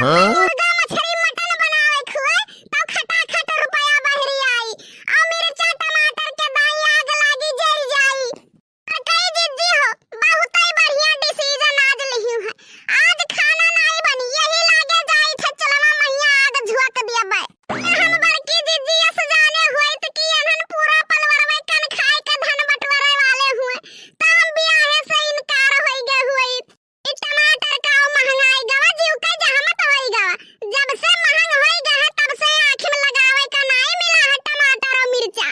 मुर्गा मछली मटन बनावे खुए तो खटाखट रुपया बहरी आई और मिर्चा टमाटर के दाई आग लागी जल जाई। और कई जिद्दी हो बहुत ही बढ़िया डिसीजन आज लिही है। आज खाना नहीं बनी यही लागे जाई थे चलवा मैया आग झुक दिया बे। हम बड़की जिद्दी यस जाने हुए त कि अनन पूरा पलवरवे कन खाए के धन बटवरे वाले हुए त हम बियाहे से इनकार होई गए हुए। ई टमाटर का महंगाई गवा जीव के जहमत होई गवा। जब से महंग होई गए तब से आँख में लगावे का नहीं मिला है टमाटर और मिर्चा।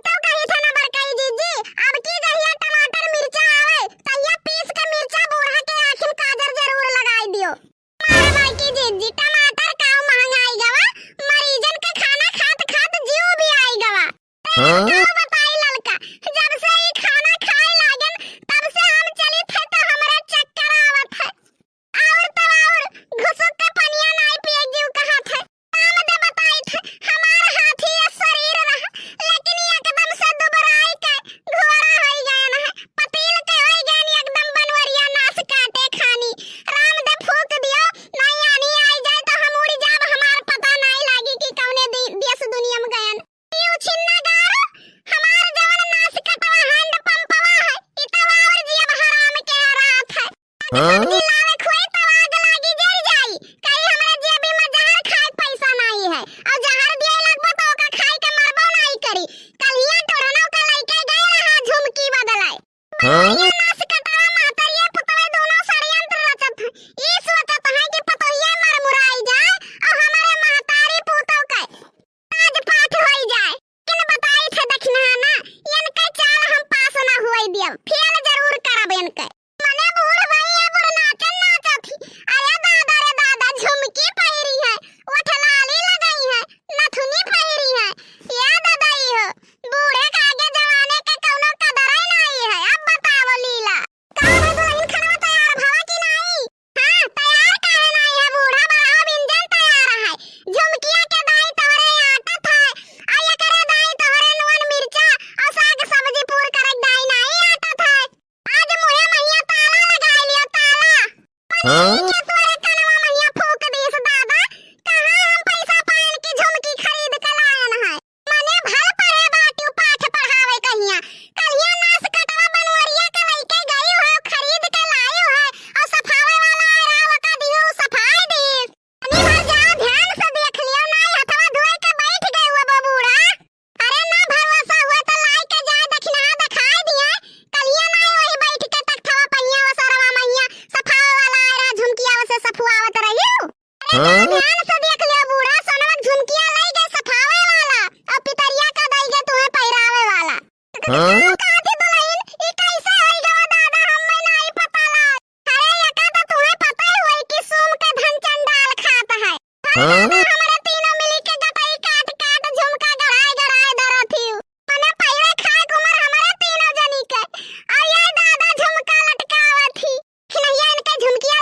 तो कही था ना बड़कई जीजी अब की जहिया टमाटर मिर्चा आवे तहिया पीस के मिर्चा बूढ़ा के आँख में काजर जरूर लगाई दियो। मारे बड़की जीजी टमाटर का महंगाई गवा मरीजन के खाना खात खात जीव भी आई गवा। तो बताई ललका जब से ई खाना खाए लागन तब से हम चली थे तो हमरे चक्कर आवत है। और तो और घुसुक के पनिया नहीं पिए जीव कहा थे। काम दे बताई थे हमार हाथी ये शरीर रहा लेकिन एकदम से दुबराई के घोड़ा होई गए न है। पतील के होई गए एकदम बनवरिया नास काटे खानी। राम दे फूक दियो नहीं आनी आई जाए तो हम उड़ जाब हमार पता नहीं लागी कि कौने देश दुनिया में गयन। यू छिन्ना गारो हमार जवन नास कटवा हैंड पंपवा है इतवा और जिया हराम के रात है। सब्जी लावे खोई तो आग लागी जल जाई कहीं हमरे जेबी में जहर खाए पैसा नहीं है और जहर दिए लगबो तो ओका खाए के मरबो नहीं करी। कलिया टोरनो का लइके गए रहा झुमकी बदलाए। ये नास कटवा महतरिया पुतवे दोनों षड्यंत्र रचत है। ई सोचत है कि पतोहिया मर मुराई जाए और हमारे महतारी पूतों के आज पाठ होई जाए। किन बताई थे दक्षिणा ना इनके चाल हम पास ना हुई दिया फेल जरूर करब इनके। मने बूढ़ भैया बुढ़ नाचन नाचत थी। अरे दादा रे दादा झुमकी पहिरी है ओठलाली लगाई है नथुनी पहिरी है। या दादा ई हो बूढ़े के आगे जवाने के कौनो कदर ही नहीं है। अब बताओ लीला कौन दुल्हन खनवा तैयार भवा कि नहीं। हां तैयार काहे नहीं है बूढ़ा बड़ा इंजन तैयार है। झुमकिया के दाई तोरे आटत है आ एकरे दाई तोरे नून मिर्चा और साग सब्जी पूर करे दाई नहीं आटत है। आज मुहे मैया ताला लगा लियो ताला। के तोरे कनवा मैया फूक दीस दादा कहां हम पैसा पान की झुमकी खरीद के लायन है। मने भर पड़े बाटू पाठ पढ़ावे कहिया कहिया नास कटवा बनवरिया के लइके गई हो खरीद के लायो है और सफावे वाला आराव का दियो सफाई दीस। अनि भर जाओ ध्यान से देख लियो नहीं हथवा धोए के बैठ गए हुआ बबूढ़ा। अरे ना भरोसा हुआ तो लाई के जाए दक्षिणा दिखाई दिए कलिया नहीं वही बैठ के तख्तवा पहिया व सरवा मैया सफावे वाला आरा झुमकिया से सफुआवत रहियो। अरे ध्यान से देख लियो बूढ़ा सोनवा झुमकिया लई गए सफावे वाला और पितरिया का दई गए तुम्हें पहिरावे वाला। कहां थी दुल्हन ई कैसे होई गवा दादा हमें नहीं पता ला। अरे यका तो तुम्हें पता ही होई कि सोम के धन चंडाल खात है। हमारे तीनों मिली के गटई काट काट झुमका गढ़ाई गढ़ाई धरथी। मने पहिले खाए कुमर हमारे तीनों जनी के और ये दादा झुमका लटकावत थी। खिनैया इनके झुमकिया